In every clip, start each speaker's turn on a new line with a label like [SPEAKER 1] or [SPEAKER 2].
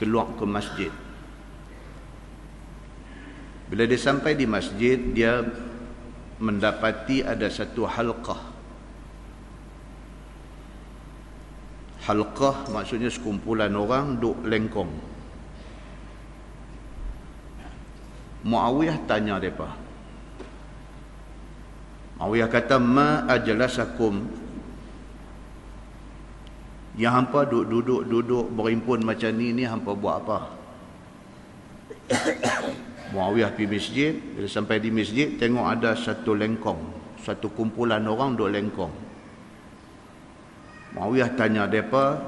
[SPEAKER 1] keluar ke masjid. Bila dia sampai di masjid, dia mendapati ada satu halqah. Halqah maksudnya sekumpulan orang duk lengkong. Muawiyah tanya mereka. Muawiyah kata, ma ajlasakum, yang hampa duduk berimpun macam ni hampa buat apa? Muawiyah pergi masjid. Bila sampai di masjid, tengok ada satu lengkong, satu kumpulan orang duk lengkong. Muawiyah tanya mereka,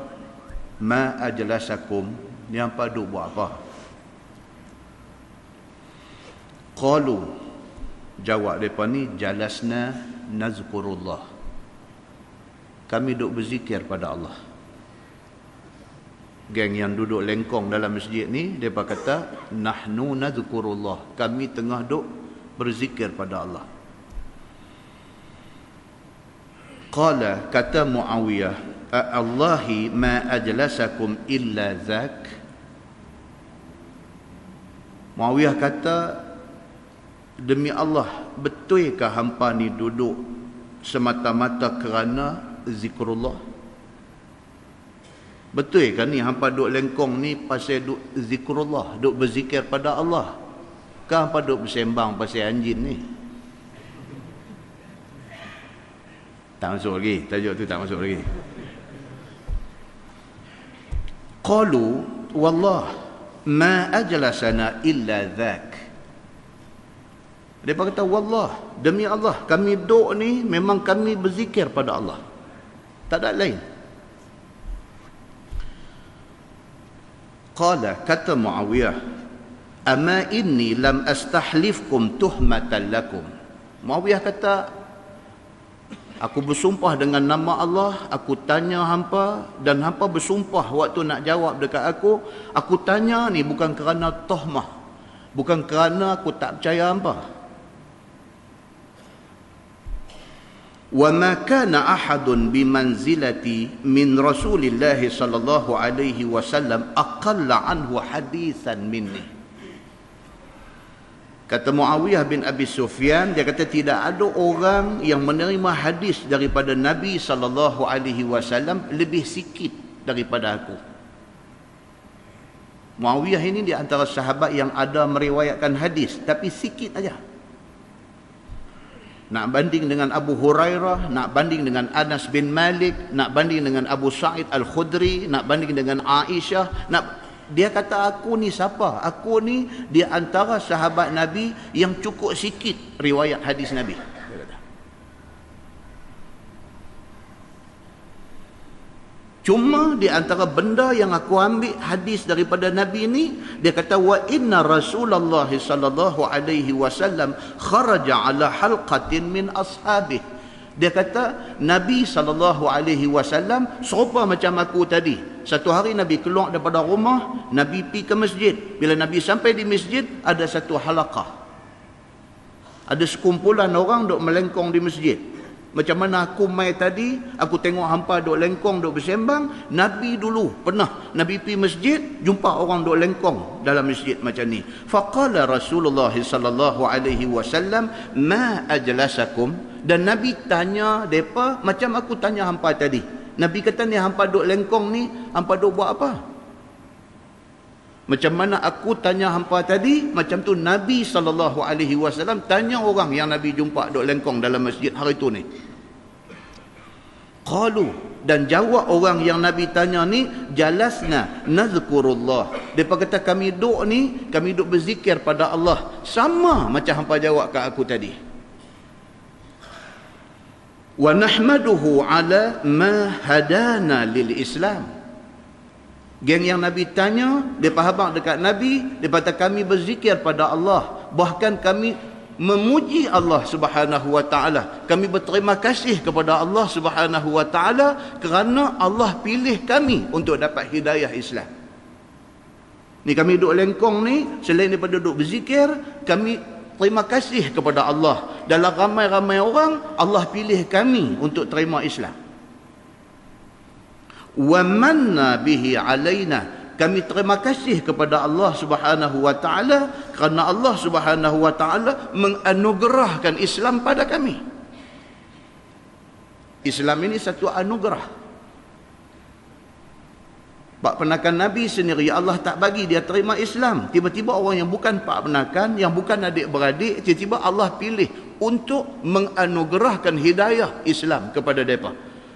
[SPEAKER 1] ma ajlasakum, ni hampa duk buat apa? Qalu, jawab mereka ni, jalasna nazkurullah, kami duk berzikir pada Allah. Geng yang duduk lengkong dalam masjid ni, mereka kata, nahnu nazkurullah, kami tengah duk berzikir pada Allah. Qala, kata Muawiyah, Allahi ma ajlasakum illa zak. Muawiyah kata, demi Allah, betulkah hampa ni duduk semata-mata kerana zikrullah? Betul kan ni hampa duduk lengkong ni pasal duduk zikrullah, duduk berzikir pada Allah? Kan hampa duduk bersembang pasal anjing ni? Tak masuk lagi, tajuk tu tak masuk lagi. Qalu wallah ma ajlasana illa dhak. Dia kata, wallah, demi Allah, kami duduk ni memang kami berzikir pada Allah, tak ada lain. Qala, kata Muawiyah, ama inni lam astahlifkum tuhmatan lakum. Muawiyah kata, aku bersumpah dengan nama Allah, aku tanya hampa, dan hampa bersumpah waktu nak jawab dekat aku tanya ni bukan kerana tohmah, bukan kerana aku tak percaya hampa. Wa ma kana ahadun bimanzilati min Rasulillah sallallahu alaihi wasallam aqalla anhu hadisan minni. Kata Muawiyah bin Abi Sufyan, dia kata tidak ada orang yang menerima hadis daripada Nabi sallallahu alaihi wasallam lebih sikit daripada aku. Muawiyah ini di antara sahabat yang ada meriwayatkan hadis tapi sikit aja. Nak banding dengan Abu Hurairah, nak banding dengan Anas bin Malik, nak banding dengan Abu Sa'id Al-Khudri, nak banding dengan Aisyah, dia kata, aku ni siapa? Aku ni di antara sahabat Nabi yang cukup sikit riwayat hadis Nabi. Cuma di antara benda yang aku ambil hadis daripada Nabi ni, dia kata, wa inna Rasulullah sallallahu alaihi wasallam kharaja ala halqatin min ashabih. Dia kata, Nabi sallallahu alaihi wasallam serupa macam aku tadi. Satu hari Nabi keluar daripada rumah, Nabi pergi ke masjid. Bila Nabi sampai di masjid, ada satu halaqah. Ada sekumpulan orang duk melengkong di masjid. Macam mana aku mai tadi, aku tengok hampa duk lengkong, duk bersembang. Nabi dulu pernah, Nabi pergi masjid, jumpa orang duk lengkong dalam masjid macam ni. Faqala Rasulullah sallallahu alaihi wasallam, ma ajlasakum. Dan Nabi tanya depa macam aku tanya hampa tadi. Nabi kata, ni hampa duk lengkong ni, hampa duk buat apa? Macam mana aku tanya hampa tadi, macam tu Nabi SAW tanya orang yang Nabi jumpa duk lengkong dalam masjid hari tu ni. Qalu, dan jawab orang yang Nabi tanya ni, jalasna nazkurullah. Depa kata, kami duk ni, kami duk berzikir pada Allah, sama macam hampa jawab kat aku tadi. Wa nahmaduhu ala ma hadana lil Islam. Geng yang Nabi tanya, dia habaq dekat Nabi, dia kata kami berzikir pada Allah, bahkan kami memuji Allah Subhanahu wa taala. Kami berterima kasih kepada Allah Subhanahu wa taala kerana Allah pilih kami untuk dapat hidayah Islam. Ni kami duduk lengkong ni, selain daripada duduk berzikir, kami terima kasih kepada Allah. Dalam ramai-ramai orang, Allah pilih kami untuk terima Islam. Wa manna bihi alaina Kami terima kasih kepada Allah Subhanahu wa taala kerana Allah Subhanahu wa taala menganugerahkan Islam pada kami. Islam ini satu anugerah. Pak penakan Nabi sendiri Allah tak bagi dia terima Islam. Tiba-tiba orang yang bukan pak penakan, yang bukan adik-beradik, tiba-tiba Allah pilih untuk menganugerahkan hidayah Islam kepada mereka.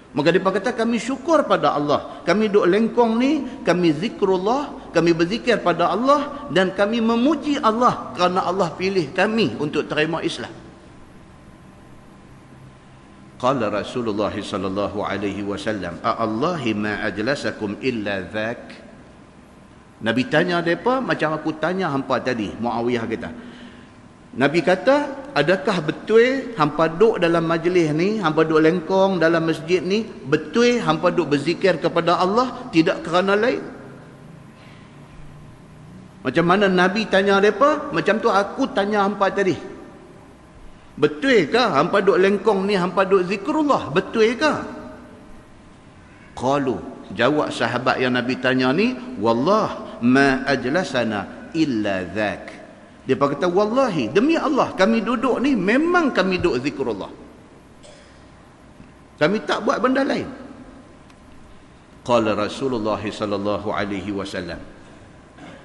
[SPEAKER 1] Maka mereka kata kami syukur pada Allah. Kami duduk lengkong ni, kami zikrullah, kami berzikir pada Allah dan kami memuji Allah kerana Allah pilih kami untuk terima Islam. Qala Rasulullah sallallahu alaihi wasallam, "Allahi ma ajlasakum illa dhak." Nabi tanya depa macam aku tanya hampa tadi, Muawiyah kata. Nabi kata, adakah betul hampa duduk dalam majlis ni, hampa duduk lengkong dalam masjid ni, betul hampa duduk berzikir kepada Allah tidak kerana lain? Macam mana Nabi tanya depa, macam tu aku tanya hampa tadi. Betul ke hampa duk lengkong ni, hampa duk zikrullah? Betul ke? Qalu, jawab sahabat yang Nabi tanya ni, wallah ma ajlasana illa dhak. Dia kata, wallahi, demi Allah, kami duduk ni memang kami duk zikrullah. Kami tak buat benda lain. Qala Rasulullah sallallahu alaihi wasallam,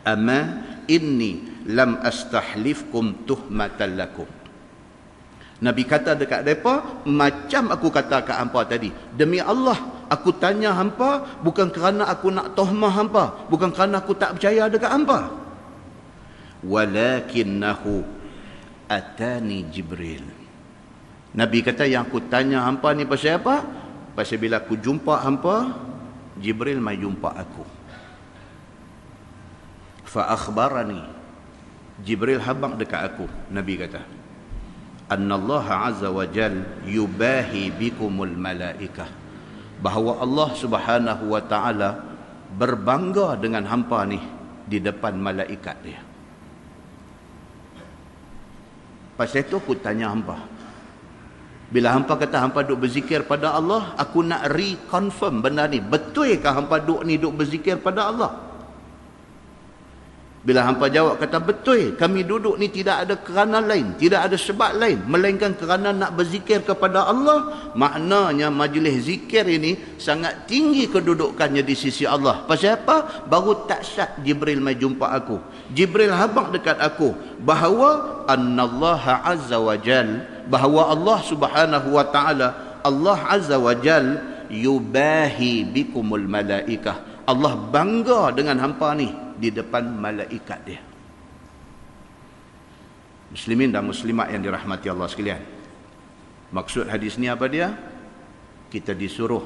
[SPEAKER 1] amma inni lam astahlifkum tuhmatan lakum. Nabi kata dekat mereka, macam aku kata kat hampa tadi. Demi Allah, aku tanya hampa bukan kerana aku nak tohmah hampa. Bukan kerana aku tak percaya dekat hampa. Walakinnahu atani Jibril. Nabi kata yang aku tanya hampa ni pasal apa? Pasal bila aku jumpa hampa, Jibril mai jumpa aku. Fa akhbarani. Jibril habaq dekat aku. Nabi kata, annallaha azza wa jal yubahi bikumul malaikah, bahawa Allah Subhanahu wa taala berbangga dengan hampa ni di depan malaikat dia. Pasal itu aku tanya hampa, bila hampa kata hampa duk berzikir pada Allah, aku nak reconfirm benda ni, betulkah hampa duk ni duk berzikir pada Allah? Bila hampa jawab kata betul, kami duduk ni tidak ada kerana lain, tidak ada sebab lain melainkan kerana nak berzikir kepada Allah, maknanya majlis zikir ini sangat tinggi kedudukannya di sisi Allah. Pasal apa? Baru tak syak Jibril mai jumpa aku. Jibril habaq dekat aku bahawa annallaha azza wa jal, bahawa Allah Subhanahu wa taala, Allah azza wa jal yubahi bikumul malaikah. Allah bangga dengan hampa ni di depan malaikat dia. Muslimin dan muslimat yang dirahmati Allah sekalian, maksud hadis ni apa dia? Kita disuruh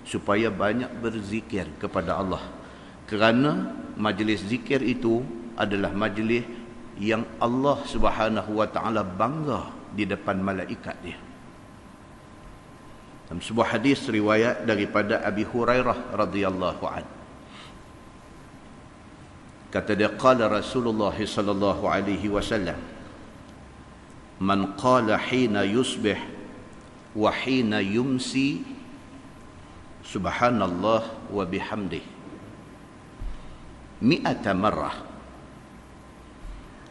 [SPEAKER 1] supaya banyak berzikir kepada Allah, kerana majlis zikir itu adalah majlis yang Allah Subhanahu wa taala bangga di depan malaikat dia. Dalam sebuah hadis riwayat daripada Abi Hurairah radhiyallahu anhu, kata dia, qala Rasulullah sallallahu alaihi wasallam, man qala hina yusbih wa hina yumsi subhanallah wa bihamdih mi'ata marrah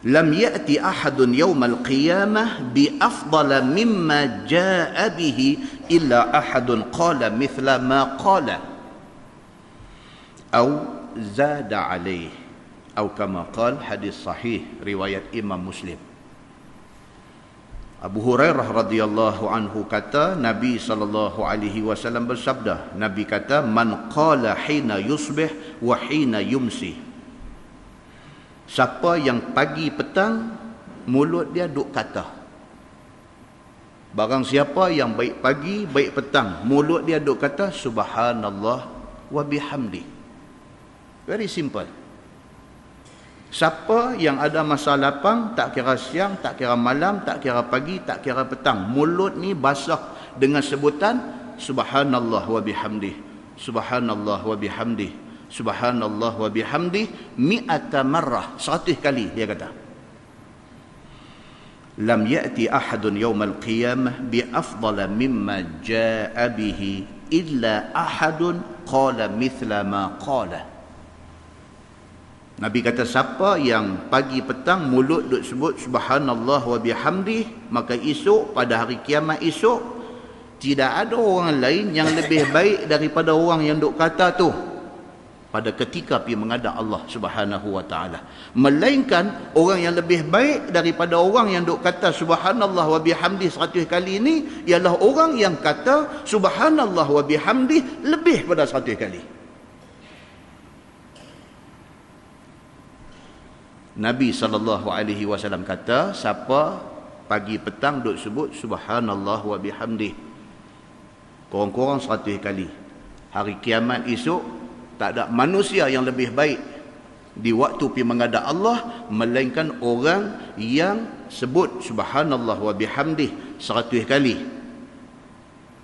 [SPEAKER 1] lam ya'ti ahadun yawmal qiyamah bi afdala mimma jaa'a bihi illa ahadun qala mithla ma qala aw zada alayhi atau kama qala. Hadis sahih riwayat Imam Muslim. Abu Hurairah radhiyallahu anhu kata, Nabi sallallahu alaihi wasallam bersabda, Nabi kata, man qala hina yusbih wa hina yumsi. Siapa yang pagi petang mulut dia duk kata. Barang siapa yang baik pagi baik petang mulut dia duk kata subhanallah wa bihamdi. Very simple. Siapa yang ada masa lapang, tak kira siang, tak kira malam, tak kira pagi, tak kira petang, mulut ni basah dengan sebutan subhanallah wa bihamdih, subhanallah wa bihamdih, subhanallah wa bihamdih mi'ata marrah, 100 kali dia kata. Lam ya'ti ahadun yawmal qiyamah bi afdala mimma jaa'a bihi illa ahadun qala mithla ma qala. Nabi kata siapa yang pagi petang mulut duk sebut subhanallah wa bihamdih, maka esok pada hari kiamat esok tidak ada orang lain yang lebih baik daripada orang yang duk kata tu pada ketika pergi menghadap Allah Subhanahu wa taala. Melainkan orang yang lebih baik daripada orang yang duk kata subhanallah wa bihamdih 100 kali ini ialah orang yang kata subhanallah wa bihamdih lebih pada 100 kali. Nabi SAW kata, siapa pagi petang duk sebut subhanallah wa bihamdih kurang-kurang 100 kali, hari kiamat esok tak ada manusia yang lebih baik di waktu pergi menghadap Allah melainkan orang yang sebut subhanallah wa bihamdih 100 kali.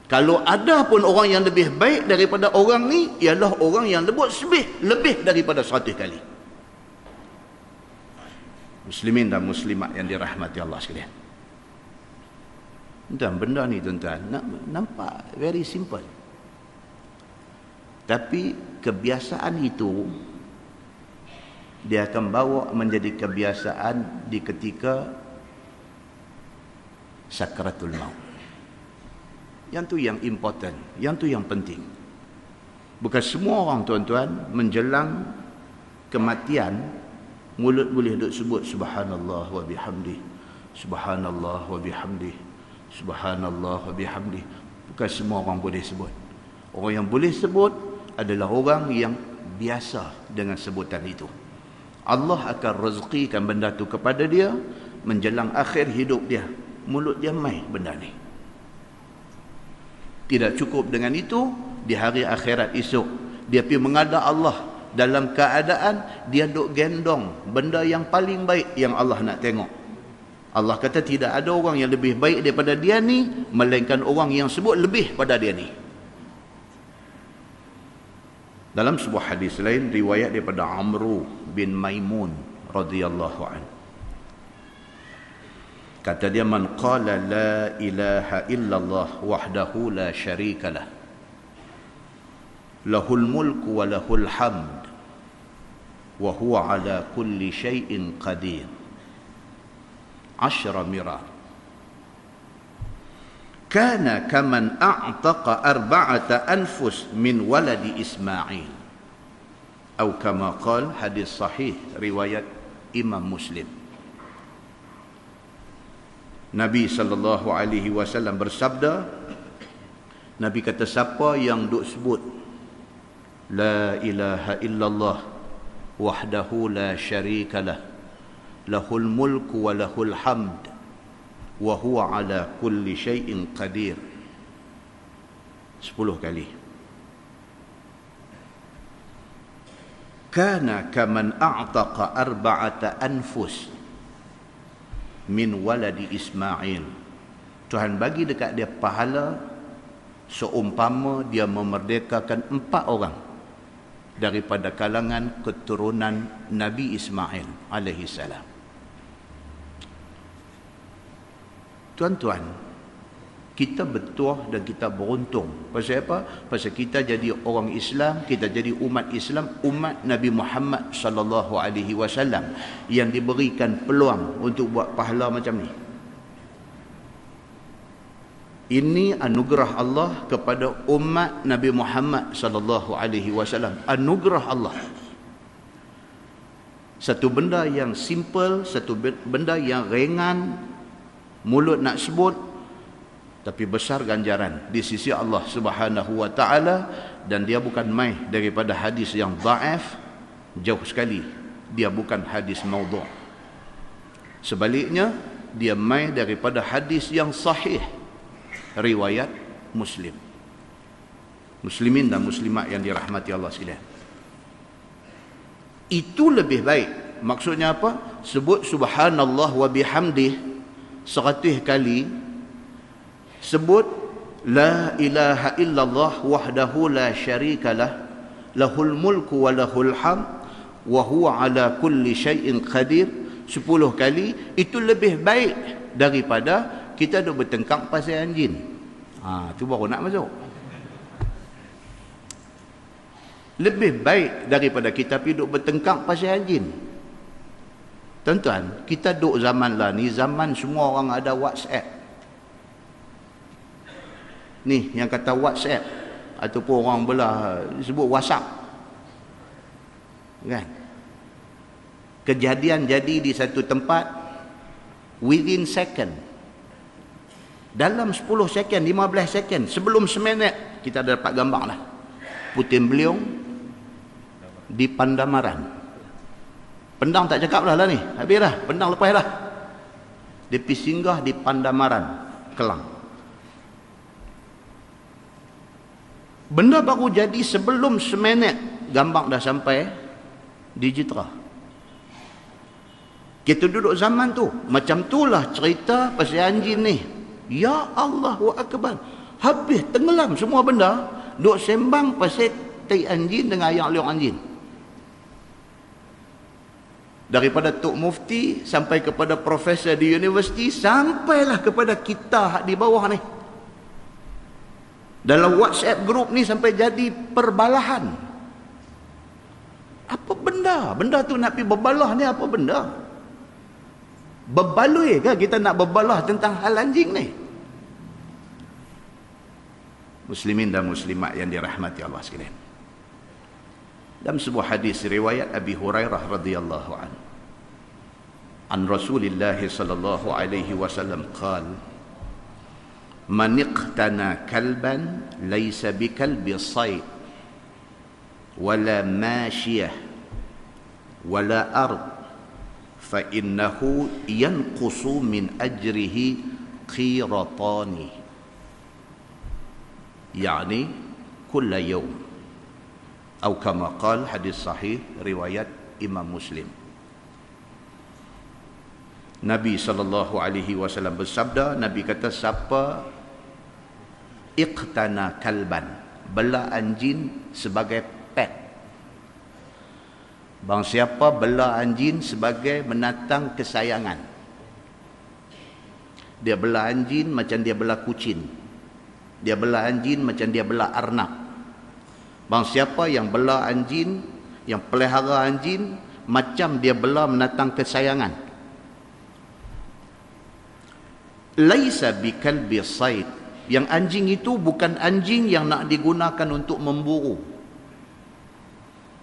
[SPEAKER 1] Kalau ada pun orang yang lebih baik daripada orang ni, ialah orang yang lebih daripada 100 kali. Muslimin dan muslimat yang dirahmati Allah sekalian. Dan benda ni tuan-tuan, nampak very simple. Tapi kebiasaan itu, dia akan bawa menjadi kebiasaan di ketika sakratul maut. Yang tu yang important, yang tu yang penting. Bukan semua orang tuan-tuan menjelang kematian mulut boleh duk sebut subhanallah wa bihamdih, subhanallah wa bihamdih, subhanallah wa bihamdih. Bukan semua orang boleh sebut. Orang yang boleh sebut adalah orang yang biasa dengan sebutan itu. Allah akan rezekikan benda tu kepada dia menjelang akhir hidup dia. Mulut dia mai benda ni. Tidak cukup dengan itu, di hari akhirat esok dia pergi menghadap Allah dalam keadaan dia duk gendong benda yang paling baik yang Allah nak tengok. Allah kata tidak ada orang yang lebih baik daripada dia ni melainkan orang yang sebut lebih pada dia ni. Dalam sebuah hadis lain riwayat daripada Amru bin Maimun radhiyallahu an, kata dia, man qala la ilaha illallah wahdahu la syarikalah lahul mulku wa lahul hamd wa huwa ala kulli syai'in qadir 10 mirar kana kaman a'taqa 4 anfus min waladi Ismail atau kama qala, hadis sahih riwayat Imam Muslim. Nabi SAW bersabda, Nabi kata siapa yang duk sebut la ilaha illallah wahdahu la syarikalah lahul mulku wa lahul hamd wa huwa ala kulli syai'in qadir 10 kali. Kana kaman a'taqa 4 anfus min waladi Ismail. Tuhan bagi dekat dia pahala seumpama dia memerdekakan 4 orang daripada kalangan keturunan Nabi Ismail alaihi salam. Tuan-tuan, kita bertuah dan kita beruntung. Pasal apa? Pasal kita jadi orang Islam, kita jadi umat Islam, umat Nabi Muhammad sallallahu alaihi wasallam yang diberikan peluang untuk buat pahala macam ni. Ini anugerah Allah kepada umat Nabi Muhammad sallallahu alaihi wasallam. Anugerah Allah. Satu benda yang simple, satu benda yang ringan, mulut nak sebut, tapi besar ganjaran di sisi Allah Subhanahu wa taala, dan dia bukan mai daripada hadis yang dhaif, jauh sekali. Dia bukan hadis maudhu'. Sebaliknya, dia mai daripada hadis yang sahih, riwayat Muslim. Muslimin dan muslimat yang dirahmati Allah sekalian. Itu lebih baik. Maksudnya apa? Sebut subhanallah wa bihamdih 100 kali. Sebut la ilaha illallah wahdahu la syarikalah lahul mulku wa lahul hamd wa huwa ala kulli syai'in qadir 10 kali. Itu lebih baik daripada kita duk bertengkar pasal anjing. Tu baru nak masuk. Lebih baik daripada kita pergi duk bertengkar pasal anjing. Tuan-tuan, kita duk zaman lah ni, zaman semua orang ada WhatsApp. Ni yang kata WhatsApp, ataupun orang belah sebut WhatsApp. Kan? Kejadian jadi di satu tempat within second. Dalam 10 second, 15 second, sebelum seminit kita dah dapat gambar lah. Puting beliung di Pandamaran. Pendang tak cakap lah ni. Habis dah. Pendang lepas dah. Dia pergi singgah di Pandamaran, Kelang. Benda baru jadi sebelum seminit gambar dah sampai di Jitra. Kita duduk zaman tu. Macam itulah cerita pasal anjing ni. Ya Allahu Akbar. Habis tenggelam semua benda. Duk sembang pasal tai anjing dengan ayam liung anjing. Daripada Tok Mufti sampai kepada profesor di universiti, sampailah kepada kita di bawah ni. Dalam WhatsApp group ni sampai jadi perbalahan. Apa benda? Benda tu nak pergi berbalah ni apa benda? Berbaloi ke kita nak berbalah tentang hal anjing ni? Muslimin dan muslimat yang dirahmati Allah sekalian. Dalam sebuah hadis riwayat Abi Hurairah radhiyallahu anhu, an Rasulillah sallallahu alaihi wasallam qala, man iqtana kalban laysa bikalbi sayd wala mashiyah wala ard fa innahu yanqusu min ajrihi qiratani, yani kulla yawm. Atau kama qal, hadis sahih riwayat Imam Muslim. Nabi SAW bersabda, Nabi kata, siapa iqtana kalban, bela anjing sebagai pet. Bang siapa bela anjing sebagai menatang kesayangan. Dia bela anjing macam dia bela kucing. Dia bela anjing macam dia bela arnab. Bang siapa yang bela anjing, yang pelihara anjing macam dia bela menatang kesayangan. Laisa bikalbi sayd, yang anjing itu bukan anjing yang nak digunakan untuk memburu.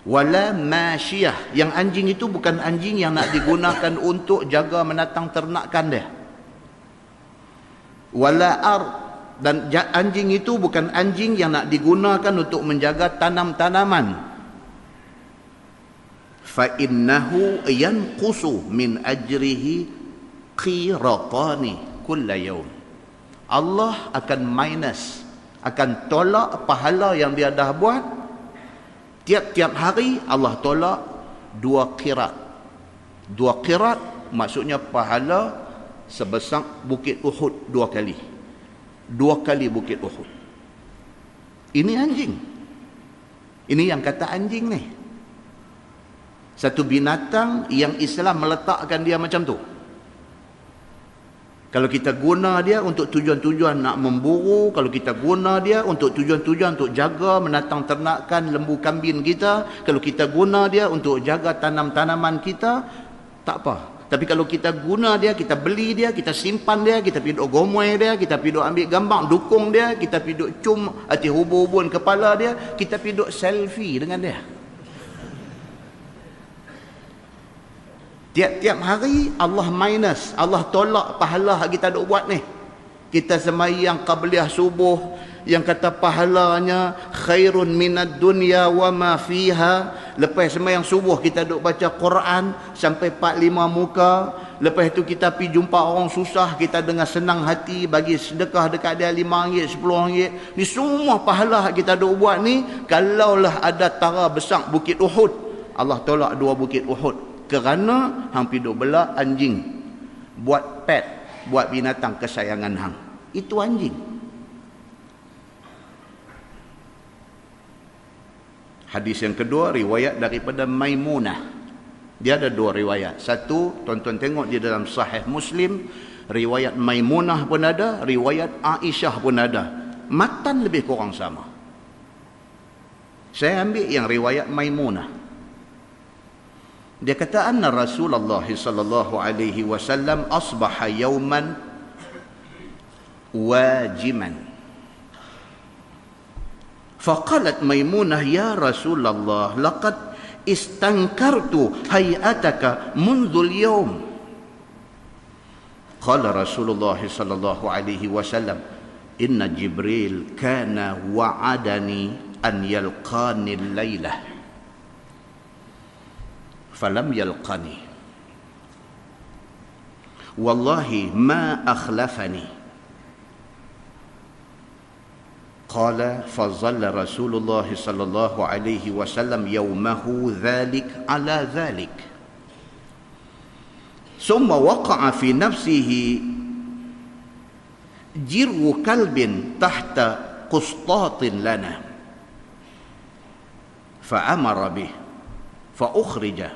[SPEAKER 1] Wala masyiyah, yang anjing itu bukan anjing yang nak digunakan untuk jaga menatang ternakan dia. Wala ard, dan anjing itu bukan anjing yang nak digunakan untuk menjaga tanam-tanaman. Fa innahu yanqusu min ajrihi qiratani kulla yawm. Allah akan minus, akan tolak pahala yang dia dah buat. Tiap-tiap hari Allah tolak 2 qirat. 2 qirat maksudnya pahala sebesar Bukit Uhud 2 kali. 2 kali Bukit Uhud. Ini anjing. Ini yang kata anjing ni. Satu binatang yang Islam meletakkan dia macam tu. Kalau kita guna dia untuk tujuan-tujuan nak memburu, kalau kita guna dia untuk tujuan-tujuan untuk jaga menatang ternakan lembu kambing kita, kalau kita guna dia untuk jaga tanam-tanaman kita, tak apa. Tapi kalau kita guna dia, kita beli dia, kita simpan dia, kita pergi duk gomoi dia, kita pergi duk ambil gambar, dukung dia, kita pergi duk cum hati hubun-hubun kepala dia, kita pergi duk selfie dengan dia. Tiap-tiap hari Allah minus, Allah tolak pahala yang kita duk buat ni. Kita sembahyang qabliyah subuh yang kata pahalanya khairun minad dunya wa ma fiha. Lepas sembahyang subuh kita duk baca Quran sampai 4-5 muka. Lepas tu kita pergi jumpa orang susah, kita dengan senang hati bagi sedekah dekat dia RM5, RM10. Ni semua pahala yang kita duk buat ni, kalaulah ada tara besar Bukit Uhud, Allah tolak 2 Bukit Uhud. Kerana hang pergi duk bela anjing, buat pet, buat binatang kesayangan hang. Itu anjing. Hadis yang kedua riwayat daripada Maimunah. Dia ada 2 riwayat. Satu, tuan-tuan tengok di dalam Sahih Muslim, riwayat Maimunah pun ada, riwayat Aisyah pun ada. Matan lebih kurang sama. Saya ambil yang riwayat Maimunah. Dia kata anna Rasulullah sallallahu alaihi wasallam asbaha yawman wajiman. Faqalat Maimunah ya Rasulullah laqad istankartu hay'ataka mundzul yawm. Qala Rasulullah sallallahu alaihi wasallam inna Jibril kana wa'adani an yalqani al-lailah falam yalqani wallahi ma akhlafani. Qala fazalla Rasulullah sallallahu alaihi wasallam yawmahu dhalik ala dhalik summa waqa'a fi nafsihi jirwu kalbin tahta qustatin lana fa'amara bih fa'ukhrija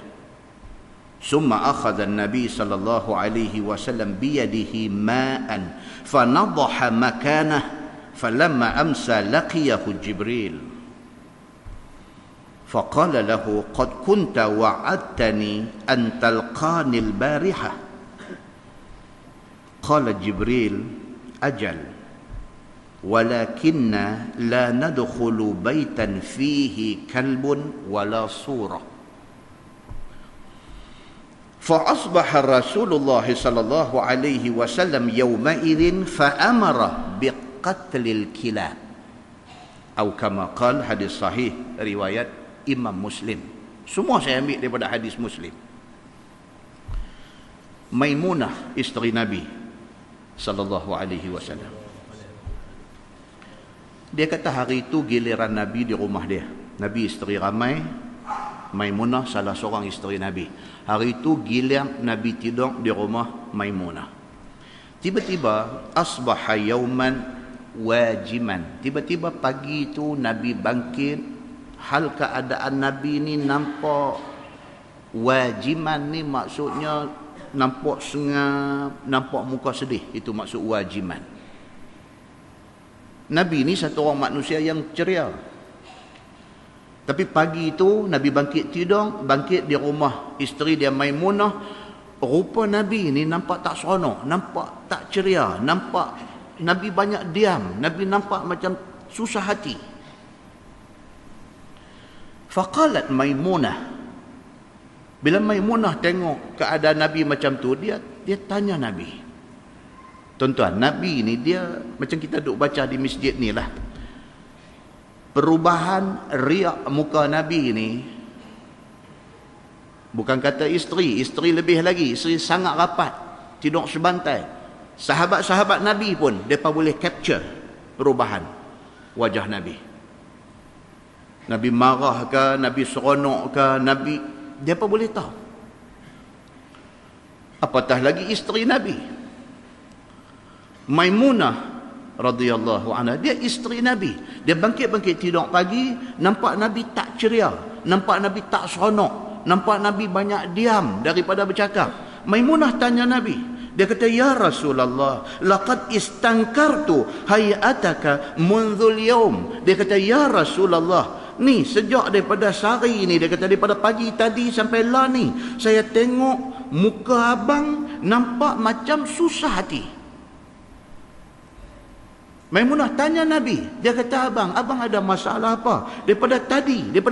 [SPEAKER 1] summa akhadha an-nabi sallallahu alaihi wasallam biyadihi ma'an fanadaha makanah falamma amsa laqiyahu Jibril faqala lahu qad kunta wa'adtani an talqani al-bariha. Qala Jibril ajal walakinna la nadkhulu baitan fihi kalbun wala surah. Fa asbaha Rasulullah sallallahu alaihi wasallam yawma'idhin fa amara biqatlil kilab atau kama qala, hadis sahih riwayat Imam Muslim. Semua saya ambil daripada hadis Muslim. Maimunah isteri Nabi sallallahu alaihi wasallam, dia kata hari itu giliran Nabi di rumah dia. Nabi isteri ramai, Maimunah salah seorang isteri Nabi. Hari itu giliran Nabi tidur di rumah Maimunah. Tiba-tiba asbaha yauman wajiman. Tiba-tiba pagi itu Nabi bangkit, hal keadaan Nabi ni nampak wajiman ni maksudnya nampak sengap, nampak muka sedih. Itu maksud wajiman. Nabi ni satu orang manusia yang ceria. Tapi pagi itu Nabi bangkit tidur, bangkit di rumah isteri dia Maimunah. Rupa Nabi ni nampak tak seronok, nampak tak ceria, nampak Nabi banyak diam, Nabi nampak macam susah hati. Faqalat Maimunah, bila Maimunah tengok keadaan Nabi macam tu, dia tanya Nabi. Tuan-tuan, Nabi ni dia macam kita duk baca di masjid ni lah. Perubahan riak muka Nabi ni, bukan kata isteri lebih lagi, isteri sangat rapat, tidur sebantai. Sahabat-sahabat Nabi pun mereka boleh capture perubahan wajah Nabi. Nabi marah ke, Nabi seronok ke, Nabi, mereka boleh tahu. Apatah lagi isteri Nabi Maimunah radhiyallahu anha, dia isteri Nabi. Dia bangkit-bangkit tidur pagi, nampak Nabi tak ceria, nampak Nabi tak seronok, nampak Nabi banyak diam daripada bercakap. Maimunah tanya Nabi, dia kata ya Rasulullah laqad istankartu hayataka mundzul yaum. Dia kata ya Rasulullah, ni sejak daripada sehari ni, dia kata daripada pagi tadi sampai lah ni, saya tengok muka abang nampak macam susah hati. Maimunah tanya Nabi, dia kata abang ada masalah apa? Daripada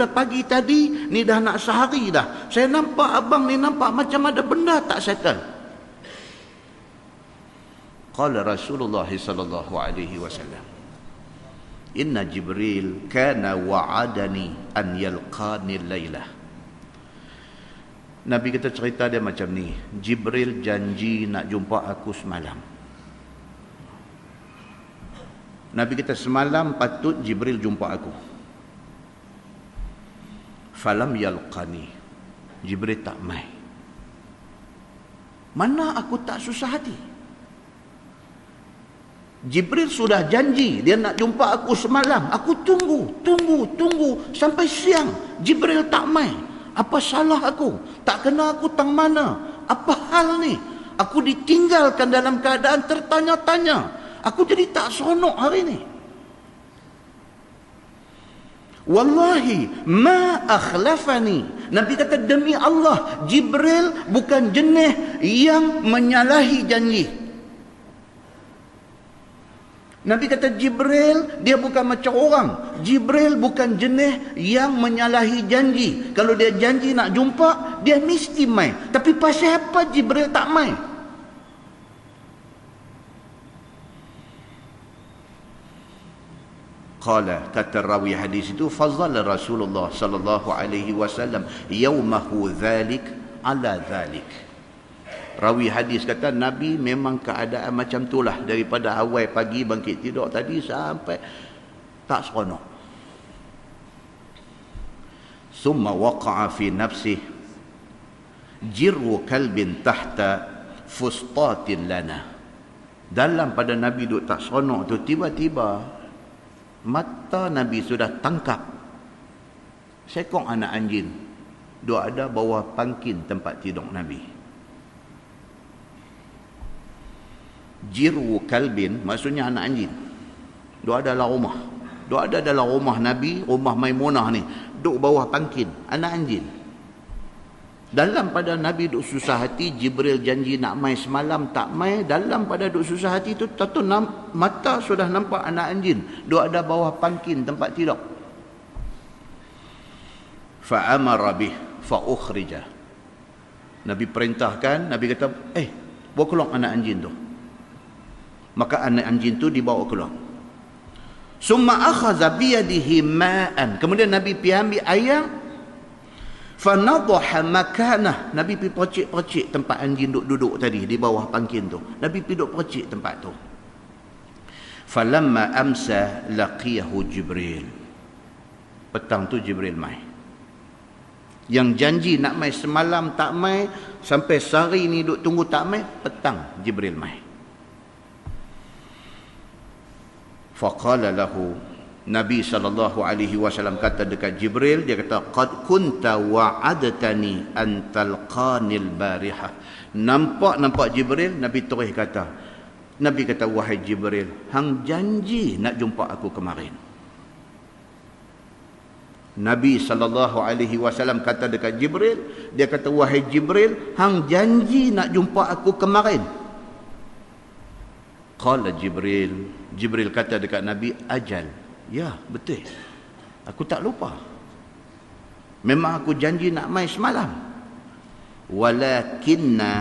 [SPEAKER 1] pagi tadi ni dah nak sehari dah, saya nampak abang ni nampak macam ada benda tak settle. Qala Rasulullah sallallahu alaihi wasallam, inna Jibril kana wa'adani an yalqani al-lailah. Nabi kita cerita dia macam ni, Jibril janji nak jumpa aku semalam. Nabi kita semalam patut Jibril jumpa aku. Falam yalqani, Jibril tak mai. Mana aku tak susah hati? Jibril sudah janji dia nak jumpa aku semalam. Aku tunggu sampai siang, Jibril tak mai. Apa salah aku? Tak kena aku tang mana? Apa hal ni? Aku ditinggalkan dalam keadaan tertanya-tanya. Aku jadi tak seronok hari ni. Wallahi ma akhlafani. Nabi kata demi Allah, Jibril bukan jenis yang menyalahi janji. Nabi kata Jibril dia bukan macam orang. Jibril bukan jenis yang menyalahi janji. Kalau dia janji nak jumpa, dia mesti mai. Tapi pasal apa Jibril tak mai? Qala, kata rawi hadis itu, fazala Rasulullah sallallahu alaihi wasallam yaumahu dzalik ala dzalik. Rawi hadis kata Nabi memang keadaan macam itulah, daripada awal pagi bangkit tidur tadi sampai tak seronok. Summa waqa'a fi nafsihi jirru kalbin tahta fustatin lana. Dalam pada Nabi duk tak seronok tu, tiba-tiba mata Nabi sudah tangkap seekor anak anjing duk ada bawah pangkin tempat tidur Nabi. Jiru kalbin maksudnya anak anjing duk ada dalam rumah. Duk ada dalam rumah Nabi, rumah Maimunah ni, duk bawah pangkin anak anjing. Dalam pada Nabi duk susah hati, Jibril janji nak mai semalam tak mai. Dalam pada duk susah hati tu, tentu mata sudah nampak anak anjing duk ada bawah pangkin tempat tidur. Fa amara bih fa ukhrija. Nabi perintahkan, Nabi kata, bawa keluar anak anjing tu. Maka anak anjing tu dibawa keluar. Summa akhadha bi yadihi ma'an. Kemudian Nabi pergi ambil air. Fanadhaha makanah. Nabi pergi percik-percik tempat anjing duduk tadi di bawah pangkin tu. Nabi pergi duduk percik tempat tu. Falamma amsa laqiyahu Jibril. Petang tu Jibril mai. Yang janji nak mai semalam tak mai, sampai sehari ni duk tunggu tak mai, petang Jibril mai. Faqala lahu, Nabi SAW kata dekat Jibril, dia kata, qad kunta wa'adtani an talqanil bariha. Nampak Jibril, Nabi terus kata, Nabi kata, wahai Jibril, hang janji nak jumpa aku kemarin. Nabi SAW kata dekat Jibril, dia kata, wahai Jibril, hang janji nak jumpa aku kemarin. Qala Jibril kata dekat Nabi, ajal. Ya, betul. Aku tak lupa. Memang aku janji nak mai semalam. Walakinna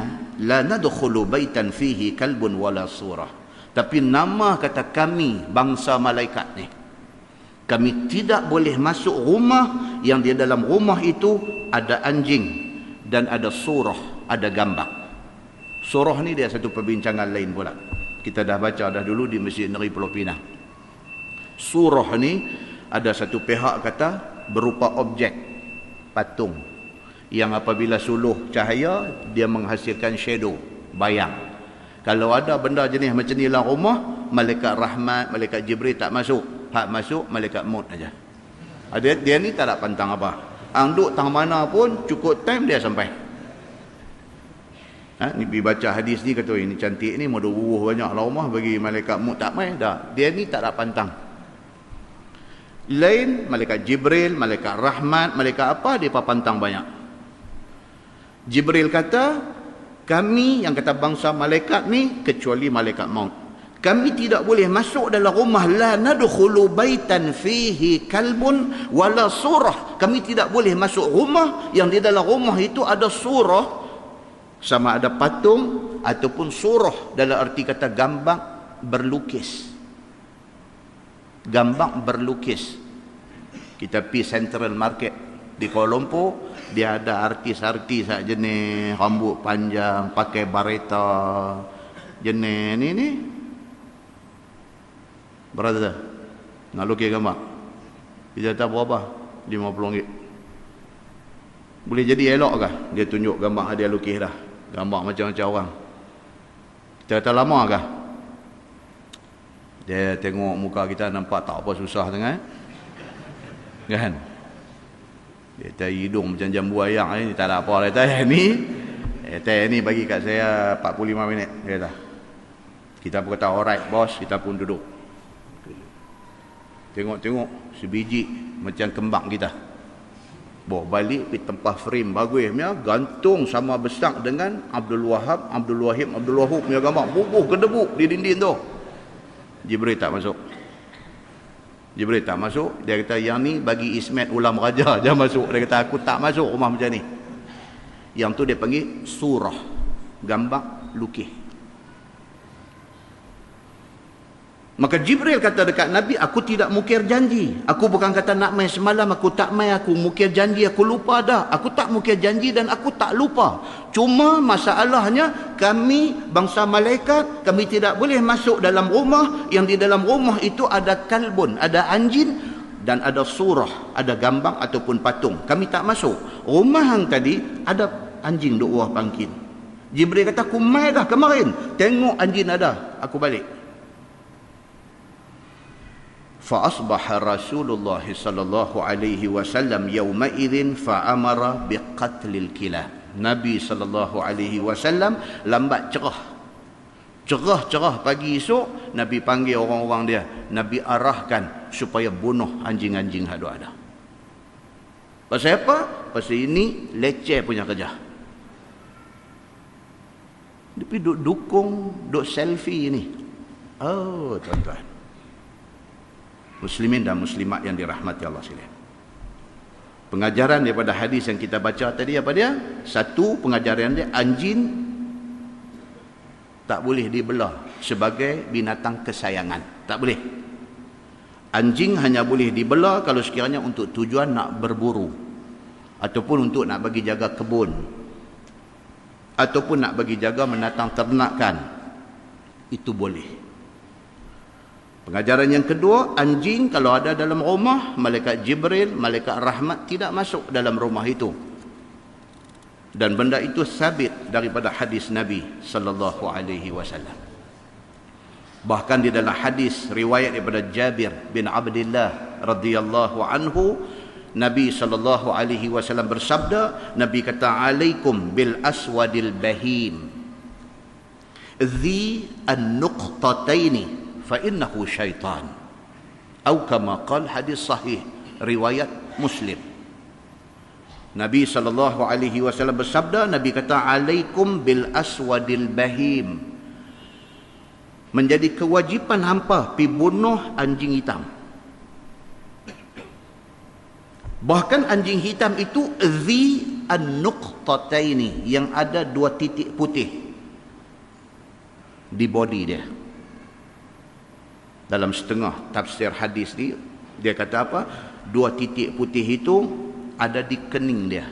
[SPEAKER 1] la nadkhulu baitan fihi kalbun wala surah. Tapi nama kata kami, bangsa malaikat ni, kami tidak boleh masuk rumah yang di dalam rumah itu ada anjing dan ada surah, ada gambar. Surah ni dia satu perbincangan lain pula. Kita dah baca dah dulu di Masjid Negeri Pulau Pinang. Surah ni ada satu pihak kata berupa objek patung yang apabila suluh cahaya dia menghasilkan shadow, bayang. Kalau ada benda jenis macam ni dalam rumah, malaikat rahmat, malaikat Jibril tak masuk. Hak masuk malaikat maut aja. Dia ni tak ada pantang apa. Ang duk tang mana pun cukup time dia sampai. Ni pergi baca hadis ni kata ini cantik ni mau buruh banyak lah rumah bagi malaikat maut tak mai dah. Dia ni tak ada pantang. Lain malaikat Jibril, malaikat rahmat, malaikat apa dia pantang banyak. Jibril kata, kami yang kata bangsa malaikat ni kecuali malaikat maut, kami tidak boleh masuk dalam rumah, la nadkhulu baitan fihi kalbun wala surah. Kami tidak boleh masuk rumah yang di dalam rumah itu ada surah, sama ada patung ataupun surah dalam arti kata gambar berlukis. Gambar berlukis. Kita pergi Central Market di Kuala Lumpur, dia ada artis-artis jenis rambut panjang, pakai bareta, jenis ni. Brother, nak lukis gambar, dia kata berapa? RM50. Boleh jadi elok kah? Dia tunjuk gambar dia lukis dah, gambar macam-macam orang. Kita kata lama kah? Dia tengok muka kita nampak tak apa susah sangat, kan? Dia kata hidung macam jambu ayam ni, tak ada apa. Dia kata ni bagi kat saya 45 minit. Dia kata. Kita pun kata alright bos, kita pun duduk. Tengok sebiji macam kembang kita. Bawa balik pergi tempat frame bagusnya, gantung sama besar dengan Abdul Wahab punya gambar. Bubuh kedebuk di dinding tu. Jibril tak masuk. Dia kata yang ni bagi Ismet Ulam Raja je masuk. Dia kata aku tak masuk rumah macam ni. Yang tu dia panggil surah, gambar lukis. Maka Jibril kata dekat Nabi, aku tidak mukir janji. Aku bukan kata nak main semalam, aku tak main, aku mukir janji, aku lupa dah. Aku tak mukir janji dan aku tak lupa. Cuma masalahnya, kami bangsa malaikat, kami tidak boleh masuk dalam rumah, yang di dalam rumah itu ada kalbun, ada anjing, dan ada surah, ada gambar ataupun patung. Kami tak masuk. Rumah hang tadi, ada anjing duk buah pangkin. Jibril kata, aku main dah kemarin. Tengok anjing ada. Aku balik. فأصبح رسول الله صلى الله عليه وسلم يومئذ فأمر بقتل الكلاب. Nabi sallallahu alaihi wasallam lambat cerah pagi esok, Nabi panggil orang-orang dia, Nabi arahkan supaya bunuh anjing-anjing hadu ada. Pasal apa? Pasal ini leceh punya kerja. Tapi duk dukung, duk selfie ni. Oh tuan-tuan, muslimin dan muslimat yang dirahmati Allah sekalian. Pengajaran daripada hadis yang kita baca tadi apa dia? Satu, pengajaran dia, anjing tak boleh dibelah sebagai binatang kesayangan. Tak boleh. Anjing hanya boleh dibelah kalau sekiranya untuk tujuan nak berburu, ataupun untuk nak bagi jaga kebun, ataupun nak bagi jaga menatang ternakan. Itu boleh. Pengajaran yang kedua, anjing kalau ada dalam rumah, malaikat Jibril, malaikat rahmat tidak masuk dalam rumah itu. Dan benda itu sabit daripada hadis Nabi sallallahu alaihi wasallam. Bahkan di dalam hadis riwayat daripada Jabir bin Abdullah radhiyallahu anhu, Nabi sallallahu alaihi wasallam bersabda, Nabi kata, alaikum bil aswadil bahim dhi an-nuqtataini fa innahu syaitan. Atau kama qala, hadis sahih riwayat Muslim. Nabi sallallahu alaihi wasallam bersabda, Nabi kata, alaikum bil aswadil bahim. Menjadi kewajipan hampa pi bunuh anjing hitam. Bahkan anjing hitam itu dhi an-nuqtataini, yang ada 2 titik putih di body dia. Dalam setengah tafsir hadis ni, dia kata apa? 2 titik putih itu ada di kening dia.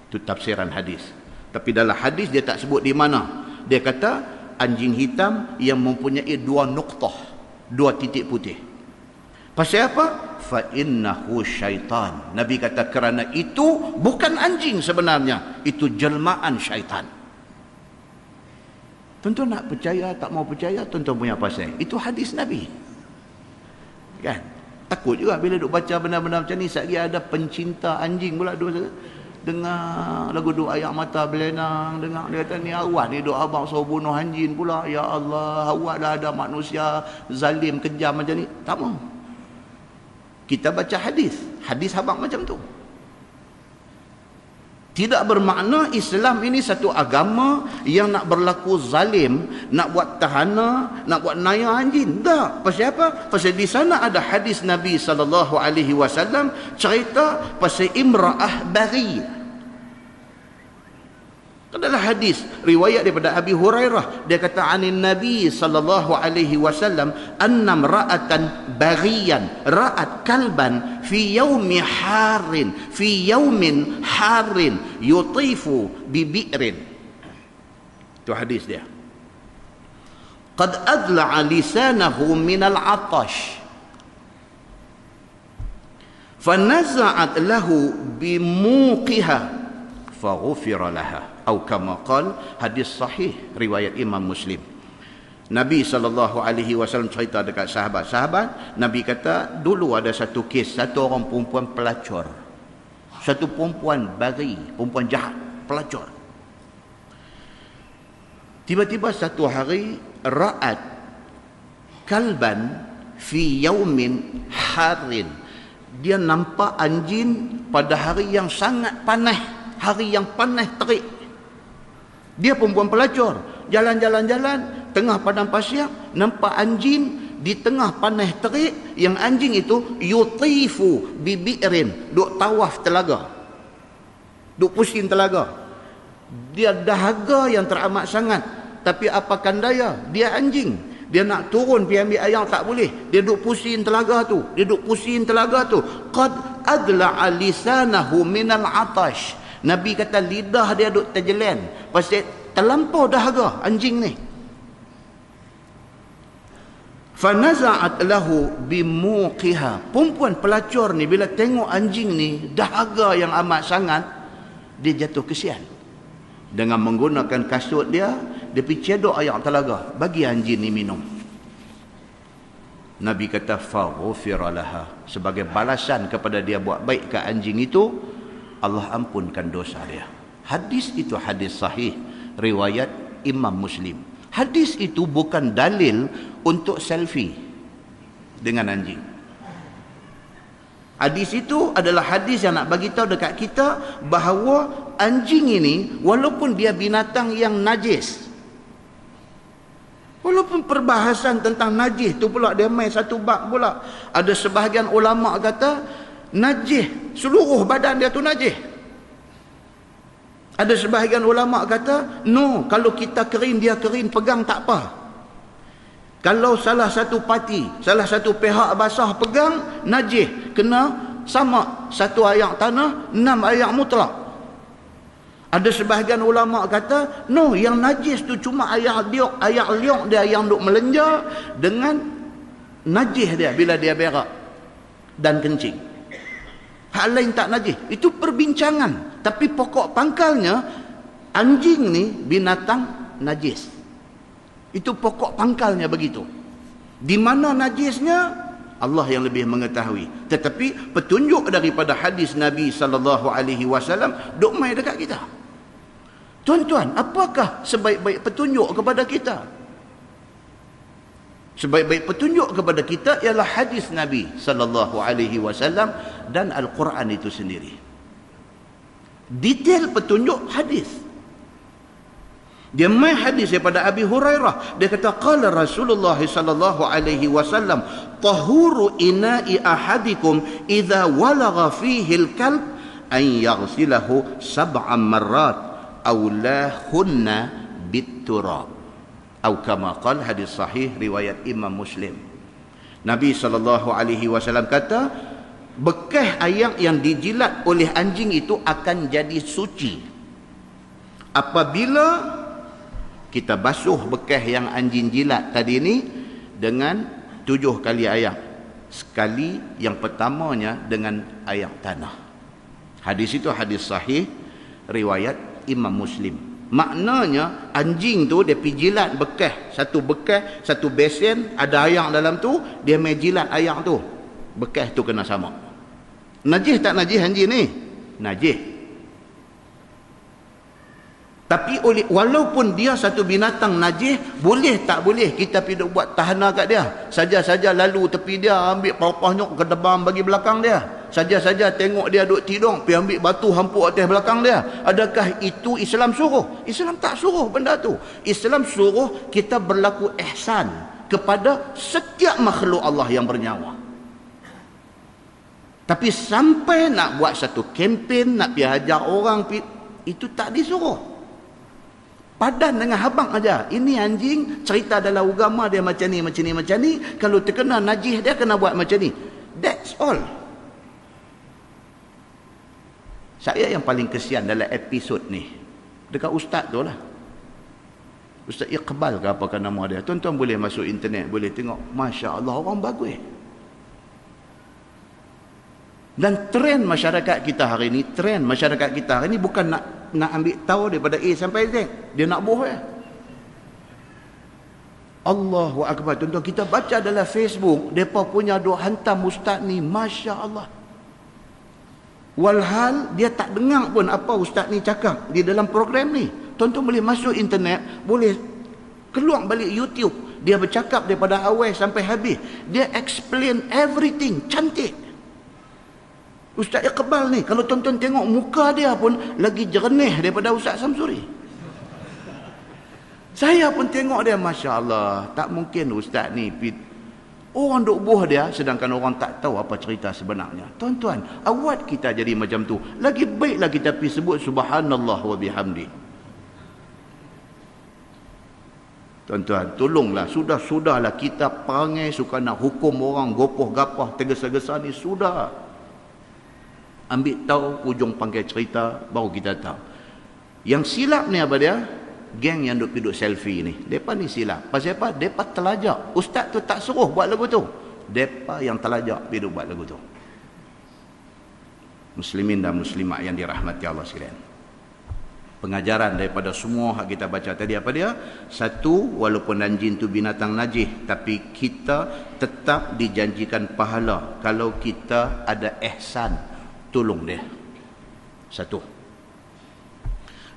[SPEAKER 1] Itu tafsiran hadis. Tapi dalam hadis dia tak sebut di mana. Dia kata anjing hitam yang mempunyai 2 nuqtah, 2 titik putih. Pasal apa? Fa innahu syaitan. Nabi kata kerana itu bukan anjing sebenarnya, itu jelmaan syaitan. Tuan-tuan nak percaya, tak mau percaya, tuan-tuan punya pasal. Itu hadis Nabi. Kan? Takut juga bila duk baca benda-benda macam ni. Sekali ada pencinta anjing pula duk dengar lagu duk ayak mata belenang, dengar dia kata ni awak ni duk abang suruh bunuh anjing pula. Ya Allah, awak dah ada manusia zalim, kejam macam ni. Tak mau. Kita baca hadis. Hadis abang macam tu. Tidak bermakna Islam ini satu agama yang nak berlaku zalim, nak buat tahana, nak buat naya anjing. Tak. Pasal apa? Pasal di sana ada hadis Nabi SAW cerita pasal imra'ah baghi. Adalah hadis riwayat daripada Abi Hurairah, dia kata anin Nabi SAW annam ra'atan baghiyan ra'at kalban fi yawmi harin fi yawmin harin yutifu bi bi'rin. Itu hadis dia. Qad adla'a lisanahu min al-'atash fanaza'at lahu bimuqiha faghufira laha. Atau kama qala, hadis sahih riwayat Imam Muslim. Nabi SAW cerita dekat sahabat-sahabat, Nabi kata dulu ada satu kes, satu orang perempuan pelacur, satu perempuan bari, perempuan jahat, pelacur. Tiba-tiba satu hari ra'at kalban fi yaumin harin, dia nampak anjing pada hari yang sangat panas, hari yang panas terik. Dia perempuan pelacur, jalan-jalan-jalan tengah padang pasir, nampak anjing di tengah panas terik, yang anjing itu yutifu bibi'rin, duk tawaf telaga, duk pusing telaga. Dia dahaga yang teramat sangat, tapi apakan daya, dia anjing. Dia nak turun pergi ambil air tak boleh. Dia duk pusing telaga tu. Qad adla'a lisanahu minal atash. Nabi kata lidah dia duk terjelan pasal terlampau dahaga anjing ni. Fanaza'at lahu bimuqiha. Perempuan pelacur ni bila tengok anjing ni dahaga yang amat sangat, dia jatuh kesian. Dengan menggunakan kasut dia pergi cedok air telaga, bagi anjing ni minum. Nabi kata faghfira laha, sebagai balasan kepada dia buat baik ke anjing itu, Allah ampunkan dosa dia. Hadis itu hadis sahih riwayat Imam Muslim. Hadis itu bukan dalil untuk selfie dengan anjing. Hadis itu adalah hadis yang nak bagi tahu dekat kita bahawa anjing ini walaupun dia binatang yang najis, walaupun perbahasan tentang najis tu pula dia main satu bab pula. Ada sebahagian ulama kata najis, seluruh badan dia tu najis. Ada sebahagian ulama kata no, kalau kita kering dia kering, pegang tak apa. Kalau salah satu parti, salah satu pihak basah pegang, najis, kena sama satu ayak tanah 6 ayak mutlak. Ada sebahagian ulama kata no, yang najis tu cuma ayak liok dia yang duk melenjar dengan najis dia bila dia berak dan kencing. Hal lain tak najis. Itu perbincangan, tapi pokok pangkalnya anjing ni binatang najis. Itu pokok pangkalnya begitu. Di mana najisnya Allah yang lebih mengetahui. Tetapi petunjuk daripada hadis Nabi SAW duk mai dekat kita. Tuan-tuan, apakah sebaik-baik petunjuk kepada kita? Sebaik-baik petunjuk kepada kita ialah hadis Nabi SAW dan Al-Quran itu sendiri. Detail petunjuk hadis. Dia mai hadis daripada Abi Hurairah. Dia kata qala Rasulullah sallallahu alaihi wasallam tahuru ina'i ahadikum idza walagha fihi al-kalb an yaghsilahu 7 marrat aw lahunna bit-turab. Atau kama qala, hadis sahih riwayat Imam Muslim. Nabi sallallahu alaihi wasallam kata bekas ayam yang dijilat oleh anjing itu akan jadi suci apabila kita basuh bekas yang anjing jilat tadi ni dengan 7 kali air. Sekali yang pertamanya dengan air tanah. Hadis itu hadis sahih riwayat Imam Muslim. Maknanya anjing tu dia pergi jilat bekas, satu besen ada air dalam tu, dia mai jilat air tu. Bekas tu kena sama. Najis tak najis anjing ni? Najis. Tapi walaupun dia satu binatang najis, boleh tak boleh kita pergi buat tahanan kat dia? Saja-saja lalu tepi dia, ambil paupah-nyok ke depan bagi belakang dia. Saja-saja tengok dia duduk tidur, pergi ambil batu hampuk atas belakang dia. Adakah itu Islam suruh? Islam tak suruh benda tu. Islam suruh kita berlaku ihsan kepada setiap makhluk Allah yang bernyawa. Tapi sampai nak buat satu kempen, nak pergi hajar orang, itu tak disuruh. Padan dengan habang aja. Ini anjing, cerita dalam agama dia macam ni. Kalau terkena najis dia kena buat macam ni. That's all. Saya yang paling kesian dalam episod ni dekat ustaz tu lah. Ustaz Iqbal ke apakah nama dia. Tuan-tuan boleh masuk internet, boleh tengok. Masya Allah, orang bagus. Dan trend masyarakat kita hari ni, bukan nak ambil tahu daripada A sampai Z. Dia nak boh ya. Allahu Akbar. Tuan-tuan, kita baca dalam Facebook, mereka punya duk hantam ustaz ni, Masya Allah. Walhal dia tak dengar pun apa ustaz ni cakap di dalam program ni. Tuan-tuan boleh masuk internet, boleh keluar balik YouTube. Dia bercakap daripada awal sampai habis. Dia explain everything, cantik. Ustaz Iqbal ni, kalau tuan-tuan tengok muka dia pun lagi jernih daripada Ustaz Samsuri. Saya pun tengok dia, Masya Allah, tak mungkin Ustaz ni orang duk buah dia, sedangkan orang tak tahu apa cerita sebenarnya. Tuan-tuan, awat kita jadi macam tu. Lagi baiklah kita pergi sebut Subhanallah wa bihamdi. Tuan-tuan, tolonglah, sudahlah kita perangai suka nak hukum orang, gopoh gapah, tergesa-gesa ni, sudah. Ambil tahu, ujung panggil cerita, baru kita tahu. Yang silap ni apa dia? Geng yang duk selfie ni. Mereka ni silap. Pasal apa? Mereka terlajak. Ustaz tu tak suruh buat lagu tu. Mereka yang terlajak pergi buat lagu tu. Muslimin dan muslimat yang dirahmati Allah sekalian. Pengajaran daripada semua hak kita baca tadi apa dia? Satu, walaupun anjing tu binatang najis, tapi kita tetap dijanjikan pahala kalau kita ada ihsan tolong dia. Satu.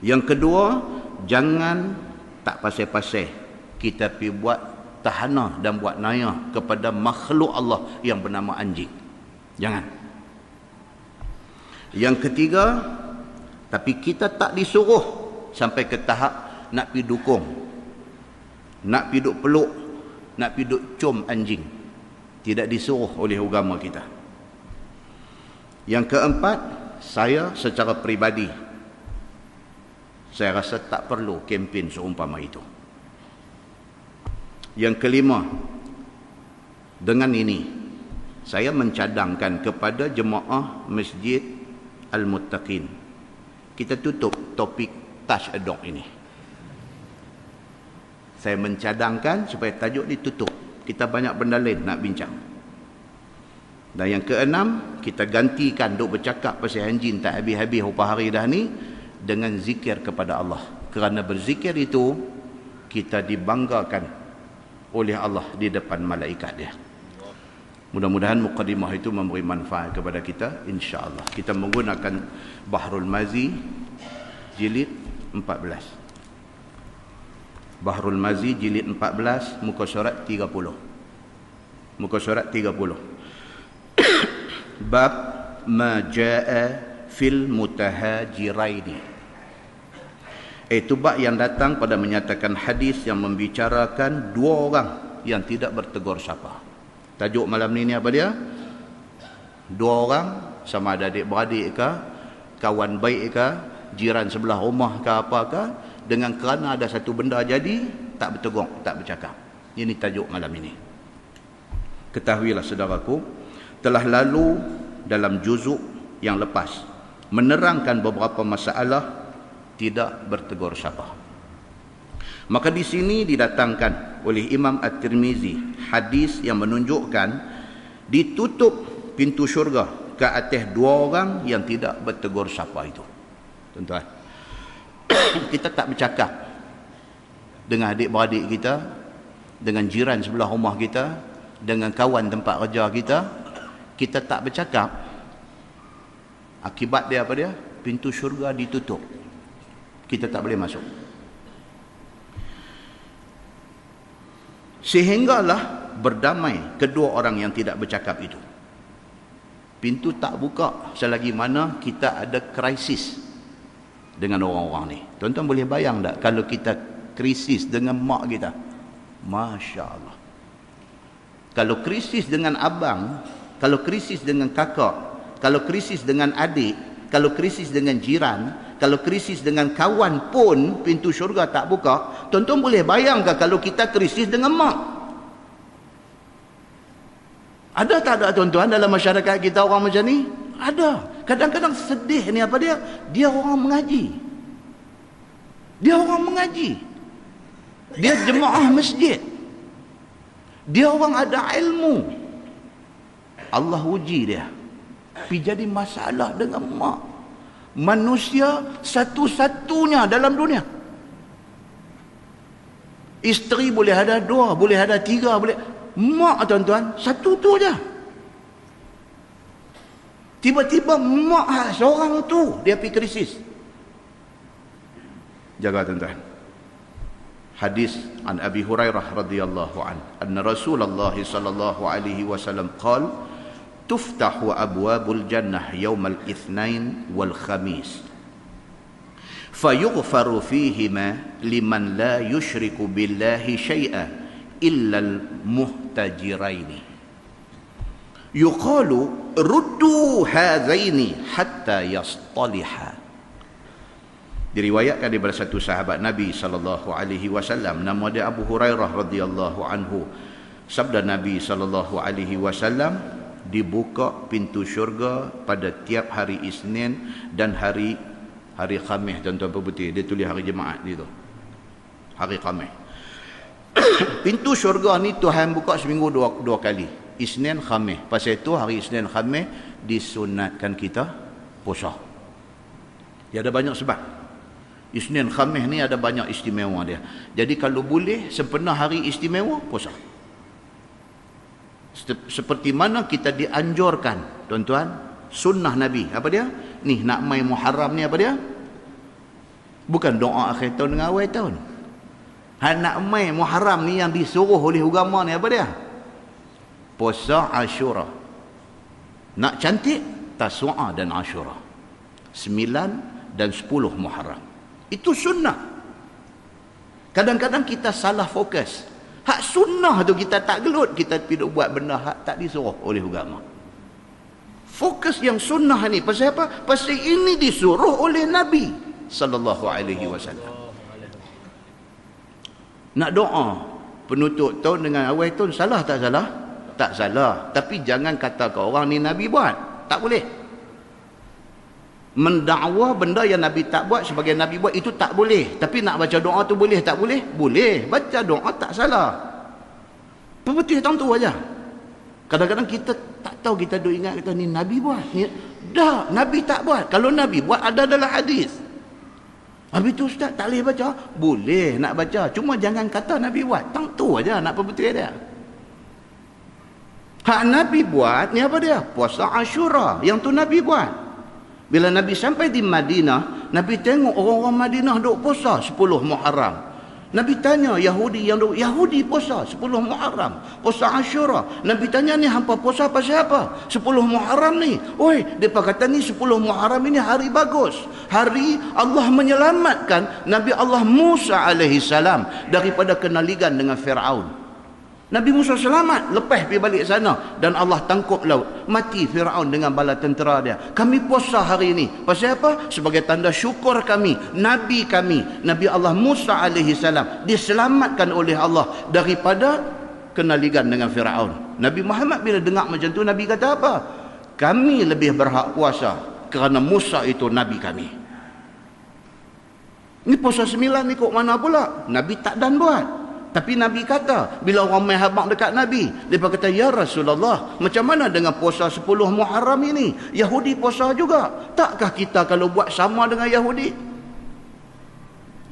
[SPEAKER 1] Yang kedua, jangan tak pasal-pasal kita pergi buat tahanah dan buat nayah kepada makhluk Allah yang bernama anjing. Jangan. Yang ketiga, tapi kita tak disuruh sampai ke tahap nak pergi dukung, nak pergi duk peluk, nak pergi duk cium anjing. Tidak disuruh oleh agama kita. Yang keempat, saya secara peribadi, saya rasa tak perlu kempen seumpama itu. Yang kelima, dengan ini saya mencadangkan kepada jemaah Masjid Al-Muttaqin, kita tutup topik touch a dog ini. Saya mencadangkan supaya tajuk ni tutup. Kita banyak benda lain nak bincang. Dan yang keenam, kita gantikan duk bercakap pasal anjing tak habis-habis upah hari dah ni dengan zikir kepada Allah. Kerana berzikir itu kita dibanggakan oleh Allah di depan malaikat dia. Mudah-mudahan mukadimah itu memberi manfaat kepada kita, insya-Allah. Kita menggunakan Bahrul Mazi jilid 14. Bahrul Mazi jilid 14, muka surat 30. Muka surat 30. Bab ma jaa fil mutahajiraini. Itu bab yang datang pada menyatakan hadis yang membicarakan dua orang yang tidak bertegur sapa. Tajuk malam ni apa dia? Dua orang, sama ada adik-beradik ke, kawan baik ke, jiran sebelah rumah ke apakah, dengan kerana ada satu benda jadi, tak bertegur, tak bercakap. Ini tajuk malam ini. Ketahuilah saudaraku, telah lalu dalam juzuk yang lepas menerangkan beberapa masalah tidak bertegur sapa. Maka di sini didatangkan oleh Imam At-Tirmizi hadis yang menunjukkan ditutup pintu syurga ke atas dua orang yang tidak bertegur sapa itu. Tuan-tuan, kita tak bercakap dengan adik-beradik kita, dengan jiran sebelah rumah kita, dengan kawan tempat kerja kita, kita tak bercakap. Akibat dia apa dia? Pintu syurga ditutup. Kita tak boleh masuk. Sehinggalah berdamai kedua orang yang tidak bercakap itu. Pintu tak buka selagi mana kita ada krisis dengan orang-orang ni. Tuan-tuan boleh bayang tak kalau kita krisis dengan mak kita? Masya Allah. Kalau krisis dengan abang, kalau krisis dengan kakak, kalau krisis dengan adik, kalau krisis dengan jiran, kalau krisis dengan kawan pun pintu syurga tak buka. Tuan-tuan boleh bayangkan kalau kita krisis dengan mak? Ada tak ada tuan-tuan dalam masyarakat kita orang macam ni? Ada. Kadang-kadang sedih ni apa dia? Dia orang mengaji. Dia orang mengaji. Dia jemaah masjid. Dia orang ada ilmu. Allah uji dia. Tapi jadi masalah dengan mak. Manusia satu-satunya dalam dunia. Isteri boleh ada dua, boleh ada tiga, boleh. Mak tuan-tuan, satu tu je. Tiba-tiba mak seorang tu dia pergi krisis. Jaga tuan-tuan. Hadis an Abi Hurairah radhiyallahu an, anna Rasulullah sallallahu alaihi wasallam qala tuftahu abwabul jannah yaumal itsnain wal khamis fayughfaru fihima liman la yushriku billahi syai'a illa al muhtajiraini yuqalu ruddu hadzaini hatta yastaliha. Diriwayatkan daripada satu sahabat Nabi sallallahu alaihi wasallam, nama dia Abu Hurairah radhiyallahu anhu. Sabda Nabi sallallahu alaihi wasallam, dibuka pintu syurga pada tiap hari Isnin dan hari Khamis. Tuan-tuan putih, dia tulis hari Jumaat gitu. Hari Khamis. Pintu syurga ni Tuhan buka seminggu dua kali. Isnin, Khamis. Pasal itu hari Isnin, Khamis disunatkan kita puasa. Dia ada banyak sebab. Isnin, Khamis ni ada banyak istimewa dia. Jadi kalau boleh sempena hari istimewa, puasa. Seperti mana kita dianjurkan, tuan-tuan, sunnah Nabi. Apa dia? Ni nak mai Muharram ni apa dia? Bukan doa akhir tahun dengan awal tahun. Nak mai Muharram ni yang disuruh oleh agama ni apa dia? Puasa Ashura. Nak cantik, Tasu'a dan Ashura. 9 dan 10 Muharram. Itu sunnah. Kadang-kadang kita salah fokus. Hak sunnah tu kita tak gelut, kita pergi buat benda hak tak disuruh oleh agama. Fokus yang sunnah ni pasal apa? Pasal ini disuruh oleh Nabi sallallahu alaihi wasallam. Nak doa penutup tahun dengan awal tahun salah tak salah? Tak salah. Tapi jangan kata ke orang ni Nabi buat. Tak boleh. Mendakwa benda yang Nabi tak buat sebagai Nabi buat itu tak boleh. Tapi nak baca doa tu boleh tak boleh? Boleh. Baca doa tak salah. Pepetih tahun tu aja. Kadang-kadang kita tak tahu, kita duk ingat kata ni Nabi buat. Dah, Nabi tak buat. Kalau Nabi buat ada dalam hadis. Habis tu ustaz tak boleh baca? Boleh nak baca. Cuma jangan kata Nabi buat. Tang tu aja nak pepetih dia. Hak Nabi buat ni apa dia? Puasa Ashura. Yang tu Nabi buat. Bila Nabi sampai di Madinah, Nabi tengok orang-orang Madinah duk puasa 10 Muharram. Nabi tanya Yahudi yang duk, Yahudi puasa 10 Muharram, puasa Ashura. Nabi tanya ni hampa puasa pasal apa? 10 Muharram ni. Oi, depa kata ni 10 Muharram ini hari bagus. Hari Allah menyelamatkan Nabi Allah Musa alaihi salam daripada kenaligan dengan Firaun. Nabi Musa selamat, lepas pergi balik sana dan Allah tangkup laut. Mati Firaun dengan bala tentera dia. Kami puasa hari ini. Pasal apa? Sebagai tanda syukur kami, Nabi Allah Musa alaihi salam diselamatkan oleh Allah daripada kenaligan dengan Firaun. Nabi Muhammad bila dengar macam tu, Nabi kata apa? Kami lebih berhak puasa kerana Musa itu Nabi kami. Ini puasa 9 ni kok mana pula? Nabi tak dan buat. Tapi Nabi kata, bila orang main habaq dekat Nabi, dia kata, ya Rasulullah, macam mana dengan puasa 10 Muharram ini? Yahudi puasa juga. Takkah kita kalau buat sama dengan Yahudi?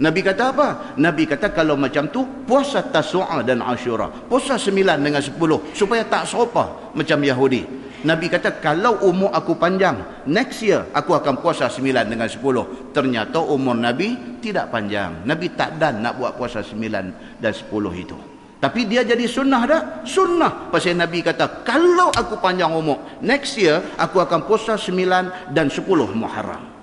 [SPEAKER 1] Nabi kata apa? Nabi kata kalau macam tu, puasa Tasu'a dan Ashura. Puasa 9 dengan 10, supaya tak serupa macam Yahudi. Nabi kata, kalau umur aku panjang, next year aku akan puasa 9 dengan 10. Ternyata umur Nabi tidak panjang. Nabi tak dan nak buat puasa 9 dan 10 itu. Tapi dia jadi sunnah dah? Sunnah. Pasal Nabi kata, kalau aku panjang umur, next year aku akan puasa 9 dan 10 Muharram.